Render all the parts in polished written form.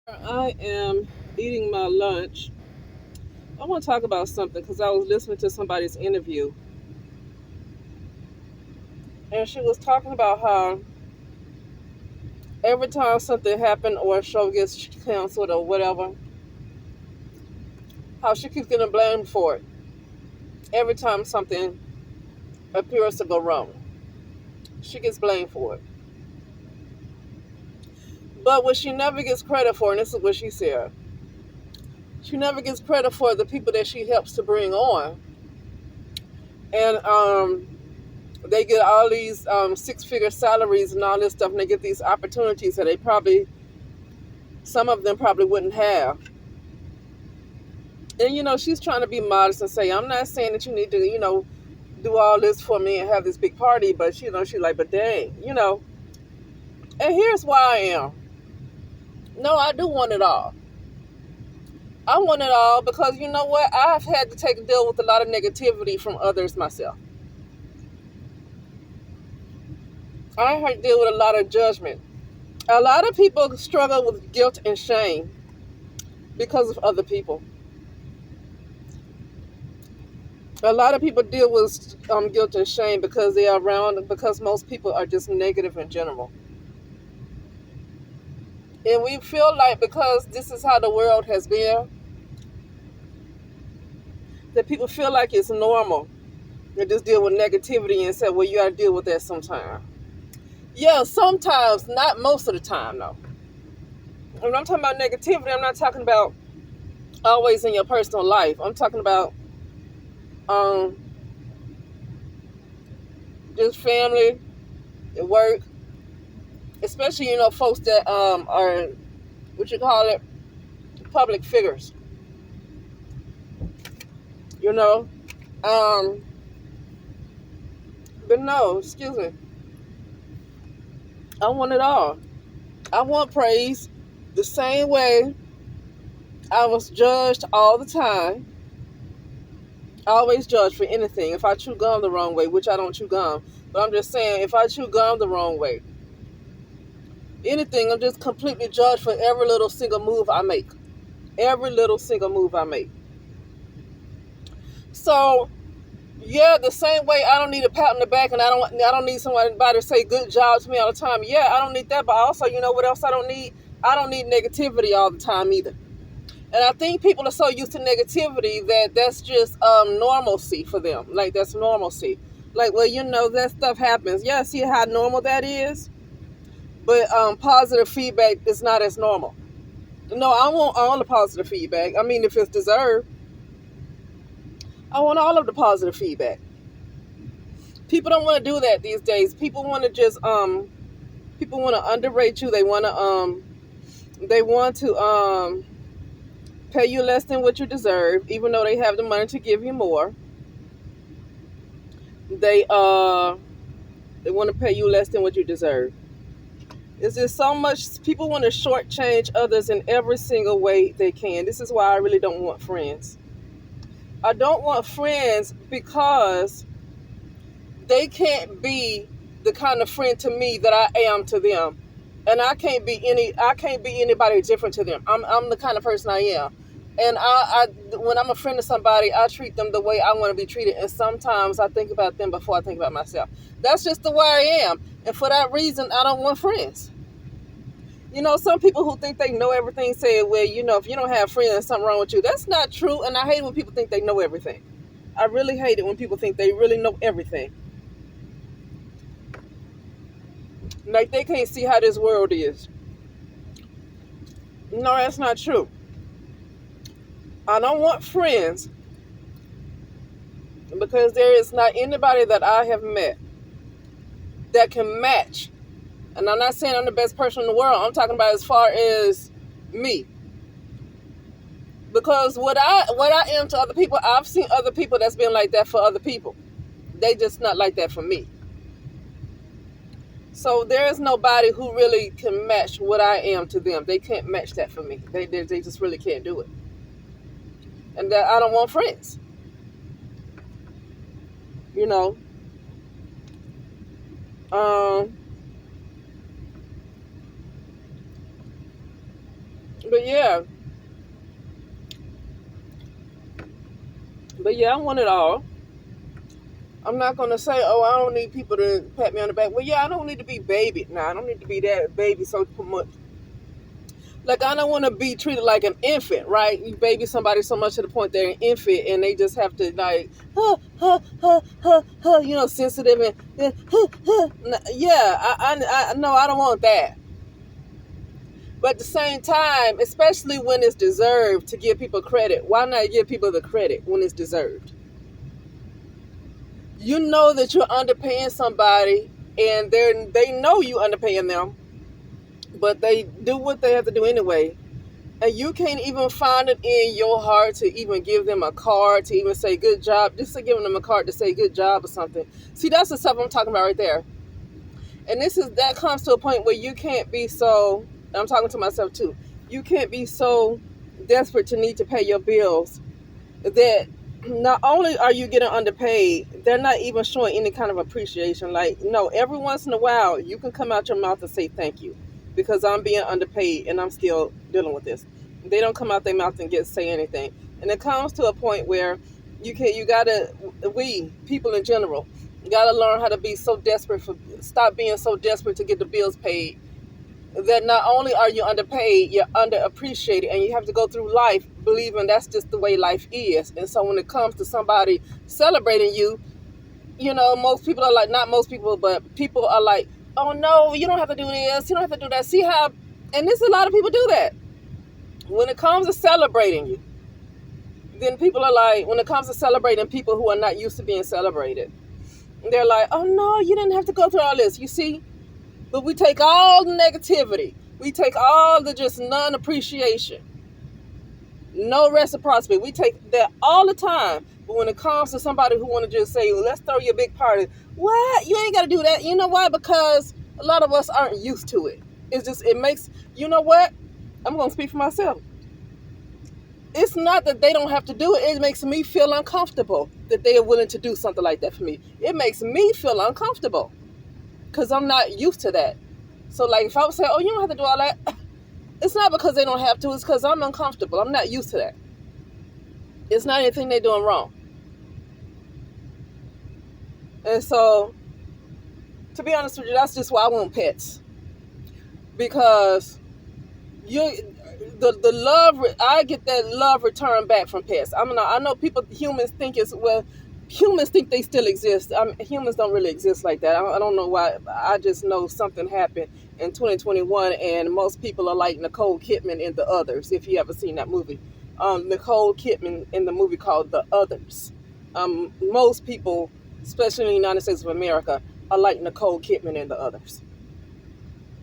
I am eating my lunch. I want to talk about something because I was listening to somebody's interview, and she was talking about how every time something happened or a show gets canceled or whatever, how she keeps getting blamed for it every time something appears to go wrong. She gets blamed for it. But what she never gets credit for, and this is what she said, she never gets credit for the people that she helps to bring on. And they get all these six-figure salaries and all this stuff, and they get these opportunities that some of them probably wouldn't have. And she's trying to be modest and say, I'm not saying that you need to, do all this for me and have this big party, but she's like, but dang. And here's why I am. No, I do want it all. I want it all because you know what? I've had to deal with a lot of negativity from others myself. I had to deal with a lot of judgment. A lot of people struggle with guilt and shame because of other people. A lot of people deal with guilt and shame because they are around, because most people are just negative in general. And we feel like because this is how the world has been, that people feel like it's normal to just deal with negativity and say, well, you got to deal with that sometime. Yeah, sometimes, not most of the time, though. When I'm talking about negativity, I'm not talking about always in your personal life. I'm talking about um, just family, at work, especially, folks that are, what you call it, public figures, you know. Um, but no, excuse me. I want it all. I want praise the same way I was judged all the time. Always judged for anything. If I chew gum the wrong way, which I don't chew gum, but I'm just saying, if I chew gum the wrong way, anything, I'm just completely judged for every little single move I make. Every little single move I make. So, yeah, the same way I don't need a pat on the back, and I don't need somebody to say good job to me all the time. Yeah, I don't need that, but also, you know what else I don't need? I don't need negativity all the time either. And I think people are so used to negativity that that's just normalcy for them. Like, that's normalcy. Like, well, that stuff happens. Yeah, see how normal that is? But positive feedback is not as normal. No, I want all the positive feedback. I mean, if it's deserved, I want all of the positive feedback. People don't want to do that these days. People want to people want to underrate you. They want to pay you less than what you deserve, even though they have the money to give you more. They they want to pay you less than what you deserve. Is there so much people want to shortchange others in every single way they can? This is why I really don't want friends. I don't want friends because they can't be the kind of friend to me that I am to them. And I can't be anybody different to them. I'm the kind of person I am. And when I'm a friend to somebody, I treat them the way I want to be treated. And sometimes I think about them before I think about myself. That's just the way I am. And for that reason, I don't want friends. Some people who think they know everything say, well, if you don't have friends, there's something wrong with you. That's not true. And I hate when people think they know everything. I really hate it when people think they really know everything. Like they can't see how this world is. No, that's not true. I don't want friends because there is not anybody that I have met that can match. And I'm not saying I'm the best person in the world. I'm talking about as far as me. Because what I am to other people, I've seen other people that's been like that for other people. They just not like that for me. So there is nobody who really can match what I am to them. They can't match that for me. They just really can't do it. And that I don't want friends. You know. Um But yeah, I want it all. I'm not gonna say, oh, I don't need people to pat me on the back. Well, yeah, I don't need to be babied. Now, I don't need to be that baby so much. Like, I don't want to be treated like an infant, right? You baby somebody so much to the point they're an infant and they just have to, like, sensitive and, yeah, I no, I don't want that. But at the same time, especially when it's deserved, to give people credit, why not give people the credit when it's deserved? You know that you're underpaying somebody and they know you underpaying them, but they do what they have to do anyway. And you can't even find it in your heart to even give them a card, to even say good job, just to give them a card to say good job or something. See, that's the stuff I'm talking about right there. And that comes to a point where you can't be so, I'm talking to myself too, you can't be so desperate to need to pay your bills that not only are you getting underpaid, they're not even showing any kind of appreciation. Like, no, every once in a while, you can come out your mouth and say thank you because I'm being underpaid and I'm still dealing with this. They don't come out their mouth and say anything. And it comes to a point where we, people in general, gotta learn how to be so desperate stop being so desperate to get the bills paid, that not only are you underpaid, you're underappreciated, and you have to go through life believing that's just the way life is. And so when it comes to somebody celebrating you, most people are like, not most people, but people are like, oh no, you don't have to do this, you don't have to do that. See how, and there's a lot of people do that. When it comes to celebrating you, then people are like, when it comes to celebrating people who are not used to being celebrated, they're like, oh no, you didn't have to go through all this, you see? But we take all the negativity. We take all the just non-appreciation. No reciprocity. We take that all the time. But when it comes to somebody who want to just say, well, let's throw you a big party. What? You ain't got to do that. You know why? Because a lot of us aren't used to it. It's just, it makes, you know what? I'm going to speak for myself. It's not that they don't have to do it. It makes me feel uncomfortable that they are willing to do something like that for me. It makes me feel uncomfortable because I'm not used to that. So, like, if I would say, oh, you don't have to do all that, it's not because they don't have to. It's because I'm uncomfortable. I'm not used to that. It's not anything they're doing wrong. And so, to be honest with you, that's just why I want pets. Because the love, I get that love return back from pets. I know humans think they still exist. Humans don't really exist like that. I don't know why. I just know something happened in 2021, and most people are like Nicole Kidman in The Others, if you ever seen that movie. Nicole Kidman in the movie called The Others. Most people, especially in the United States of America, are like Nicole Kidman in The Others.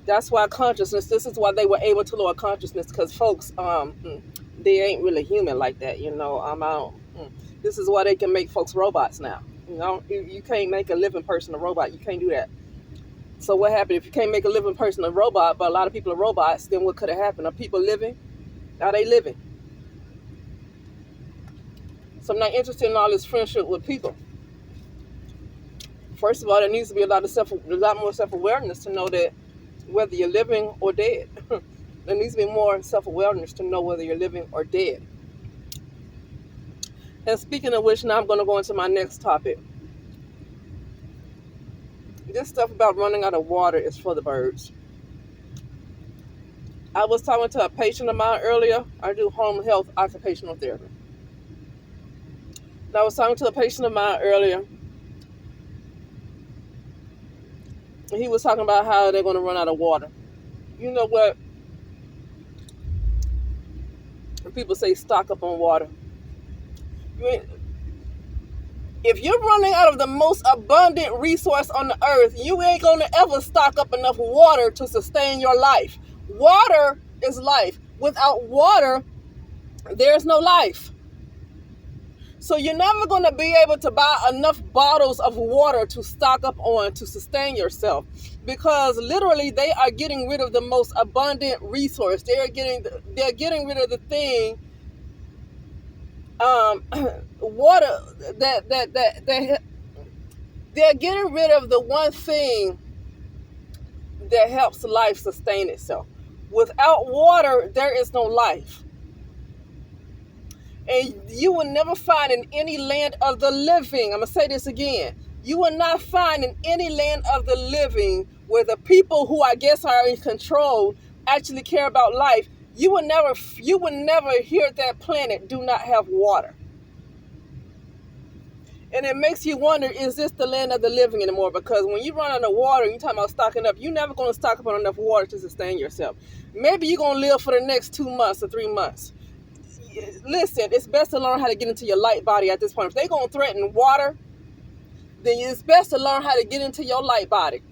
That's why this is why they were able to lower consciousness, because folks, they ain't really human like that, this is why they can make folks robots now. You can't make a living person a robot. You can't do that. So what happened if you can't make a living person a robot, but a lot of people are robots? Then what could have happened? Are people living? Are they living? So I'm not interested in all this friendship with people. First of all, there needs to be a lot more self-awareness to know that whether you're living or dead. There needs to be more self-awareness to know whether you're living or dead. And speaking of which, now I'm going to go into my next topic. This stuff about running out of water is for the birds. I was talking to a patient of mine earlier. I do home health occupational therapy. And I was talking to a patient of mine earlier. And he was talking about how they're going to run out of water. You know what? When people say stock up on water, if you're running out of the most abundant resource on the earth, you ain't going to ever stock up enough water to sustain your life. Water is life. Without water, there's no life. So you're never going to be able to buy enough bottles of water to stock up on to sustain yourself, because literally they are getting rid of the most abundant resource. They're getting rid of the thing, water that they're getting rid of the one thing that helps life sustain itself. Without water, there is no life. And you will never find in any land of the living, I'm going to say this again, you will not find in any land of the living where the people who I guess are in control actually care about life. You will never hear that planet do not have water. And it makes you wonder, is this the land of the living anymore? Because when you run out of water, you're talking about stocking up, you're never going to stock up on enough water to sustain yourself. Maybe you're going to live for the next 2 months or 3 months. Listen, it's best to learn how to get into your light body at this point. If they're going to threaten water, then it's best to learn how to get into your light body,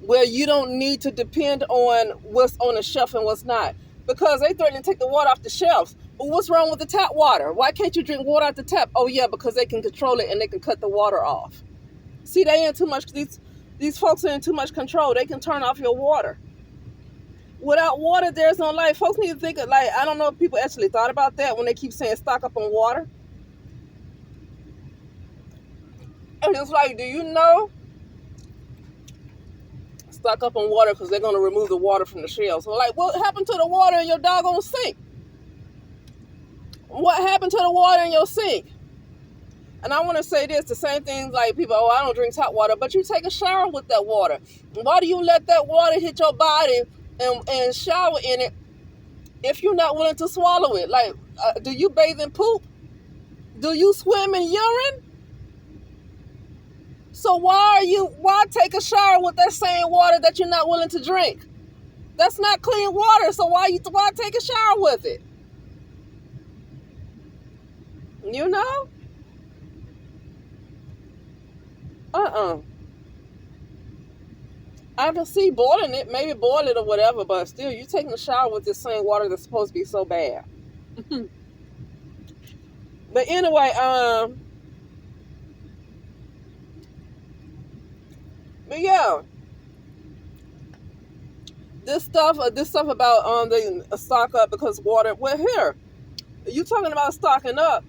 where you don't need to depend on what's on the shelf and what's not. Because they threaten to take the water off the shelves. But what's wrong with the tap water? Why can't you drink water out the tap? Oh yeah, because they can control it and they can cut the water off. See, they ain't too much, these folks are in too much control. They can turn off your water. Without water, there's no life. Folks need to think of, like, I don't know if people actually thought about that when they keep saying stock up on water. And it's like, do you know? Stock up on water because they're going to remove the water from the shelves. So like, what happened to the water in your doggone sink? What happened to the water in your sink? And I want to say this, the same thing like people, oh, I don't drink hot water, but you take a shower with that water. Why do you let that water hit your body and shower in it if you're not willing to swallow it? Like, do you bathe in poop? Do you swim in urine? So why take a shower with that same water that you're not willing to drink? That's not clean water, so why take a shower with it? You know? I can see boiling it, maybe boil it or whatever, but still, you taking a shower with this same water that's supposed to be so bad. But anyway, but yeah, this stuff about the stock up because water. Well, here, you talking about stocking up.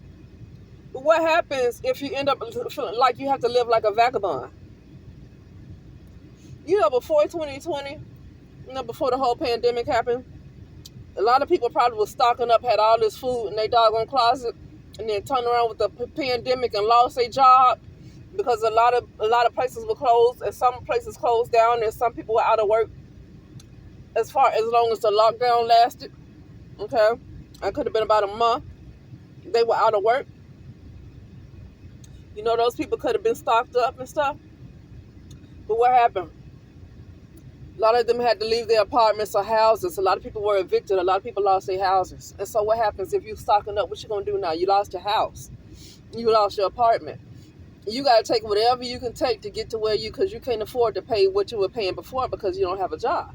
But what happens if you end up feeling like you have to live like a vagabond? You know, before 2020, before the whole pandemic happened, a lot of people probably was stocking up, had all this food in their doggone closet, and then turned around with the pandemic and lost their job because a lot of places were closed, and some places closed down, and some people were out of work. As long as the lockdown lasted, okay, it could have been about a month. They were out of work. You know, those people could have been stocked up and stuff. But what happened? A lot of them had to leave their apartments or houses. A lot of people were evicted. A lot of people lost their houses. And so what happens if you stocking up? What you going to do now? You lost your house. You lost your apartment. You got to take whatever you can take to get to where because you can't afford to pay what you were paying before because you don't have a job.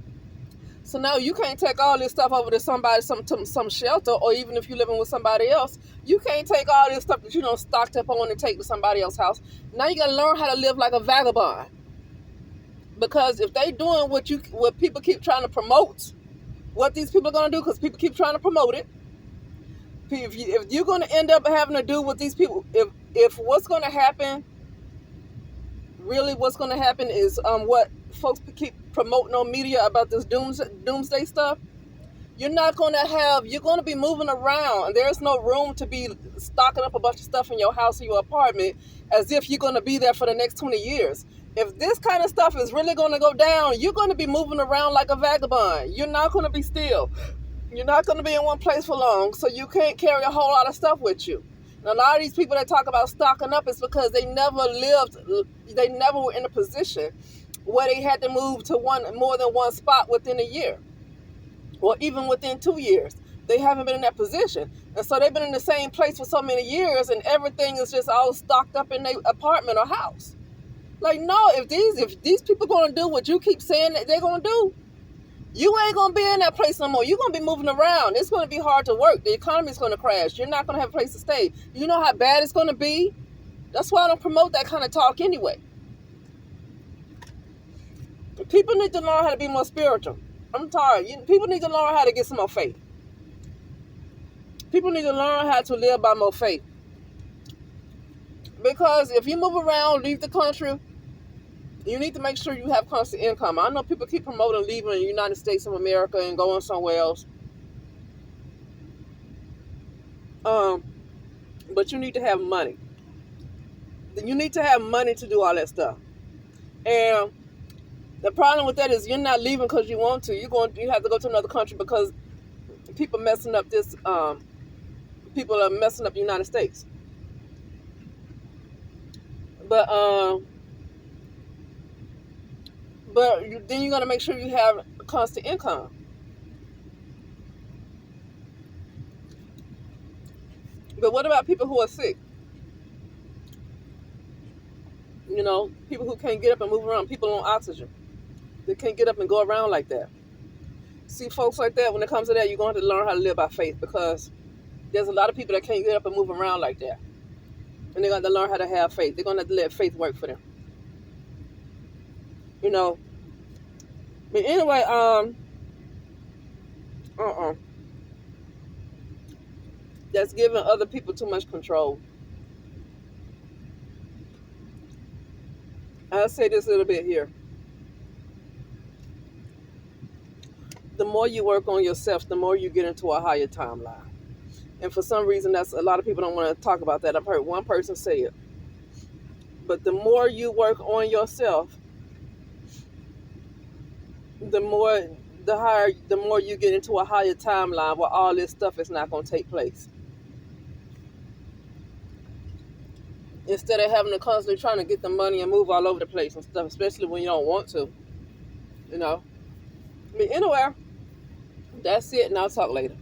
So now you can't take all this stuff over to somebody, some shelter, or even if you're living with somebody else, you can't take all this stuff that you don't stocked up on and take to somebody else's house. Now you got to learn how to live like a vagabond. Because if they doing what people keep trying to promote, what these people are going to do, because people keep trying to promote it, if you're going to end up having to do with these people, if what's going to happen, really what's going to happen is what folks keep promoting on media about this doomsday stuff, you're going to be moving around, and there's no room to be stocking up a bunch of stuff in your house or your apartment as if you're going to be there for the next 20 years. If this kind of stuff is really going to go down, you're going to be moving around like a vagabond. You're not going to be still. You're not going to be in one place for long, so you can't carry a whole lot of stuff with you. And a lot of these people that talk about stocking up is because they never were in a position where they had to move to more than one spot within a year, or even within 2 years. They haven't been in that position. And so they've been in the same place for so many years, and everything is just all stocked up in their apartment or house. Like, no, if these people going to do what you keep saying that they're going to do, you ain't going to be in that place no more. You're going to be moving around. It's going to be hard to work. The economy is going to crash. You're not going to have a place to stay. You know how bad it's going to be? That's why I don't promote that kind of talk anyway. People need to learn how to be more spiritual. I'm tired. People need to learn how to get some more faith. People need to learn how to live by more faith. Because if you move around, leave the country, You need to make sure you have constant income. I know people keep promoting leaving the United States of America and going somewhere else. Um, but you need to have money. You need to have money to do all that stuff. And the problem with that is you're not leaving because you want to. You have to go to another country because people messing up this. People are messing up the United States. But then you got to make sure you have a constant income. But what about people who are sick? You know, people who can't get up and move around. People on oxygen. They can't get up and go around like that. See, folks like that, when it comes to that, you're going to have to learn how to live by faith because there's a lot of people that can't get up and move around like that. And they're going to learn how to have faith. They're going to have to let faith work for them. You know. But anyway, that's giving other people too much control. I'll say this a little bit here. The more you work on yourself, the more you get into a higher timeline. And for some reason, that's a lot of people don't want to talk about that. I've heard one person say it. But the more you work on yourself, the more you get into a higher timeline where all this stuff is not going to take place. Instead of having to constantly trying to get the money and move all over the place and stuff, especially when you don't want to, you know. But anyway, that's it, and I'll talk later.